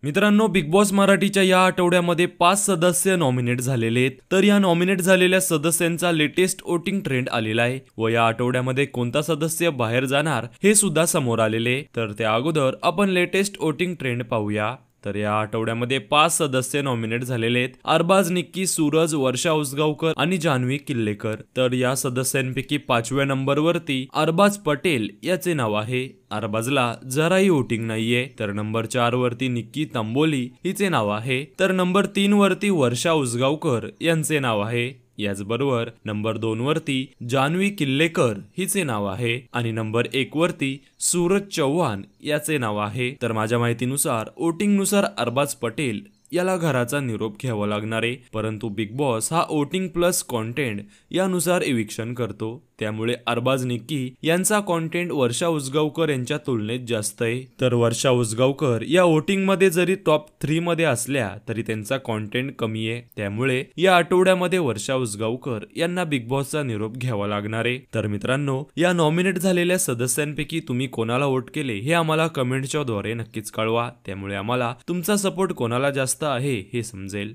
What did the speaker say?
मित्रांनो, big boss मराठीच्या या आठवड्यामध्ये 5 सदस्य नॉमिनेट झालेले आहेत. तर या नॉमिनेट झालेल्या सदस्यांचा लेटेस्ट वोटिंग ट्रेंड आलेला आहे व या आठवड्यामध्ये कोणता सदस्य बाहेर जाणार हे सुद्धा समोर आलेले. तर त्या अगोदर आपण लेटेस्ट वोटिंग ट्रेंड पाहूया. तर या आठवड्यामध्ये 5 सदस्य नॉमिनेट झालेले आहेत. अरबाज, निक्की, सूरज, वर्षा उसगावकर आणि जान्हवी किल्लेकर. तर या सदस्यांपैकी 5व्या नंबरवरती अरबाज पटेल याचे नाव आहे. अरबाजला जराही वोटिंग नाहीये. तर नंबर 4 वरती निक्की तांबोली हिचे नाव आहे. तर नंबर 3 वरती वर्षा उसगावकर यांचे नाव आहे. याचबरोबर नंबर 2 वरती जान्हवी किल्लेकर हिचे नाव आहे आणि नंबर 1 वरती सूरज चव्हाण याचे नाव आहे. तर माझ्या माहितीनुसार वोटिंग नुसार अरबाज पटेल याला घराचा निरोप घ्यावा लागणार आहे, परंतु बिग बॉस हा वोटिंग प्लस कॉन्टेंट यानुसार इविक्शन करतो. त्यामुळे अरबाज, निक्की यांचा कॉन्टेंट वर्षा उसगावकर यांच्या तुलनेत जास्त आहे. तर वर्षा उसगावकर या वोटिंग मध्ये जरी टॉप 3 मध्ये असल्या तरी त्यांचा कॉन्टेंट कमी आहे. त्यामुळे या आठवड्यामध्ये वर्षा उसगावकर यांना बिग बॉसचा निरोप घ्यावा लागणार आहे. तर मित्रांनो, या नॉमिनेट झालेल्या सदस्यांपैकी तुम्ही कोणाला वोट केले हे आम्हाला कमेंटच्या द्वारे नक्कीच कळवा. त्यामुळे आम्हाला तुमचा सपोर्ट कोणाला जास्त आहे हे समजेल.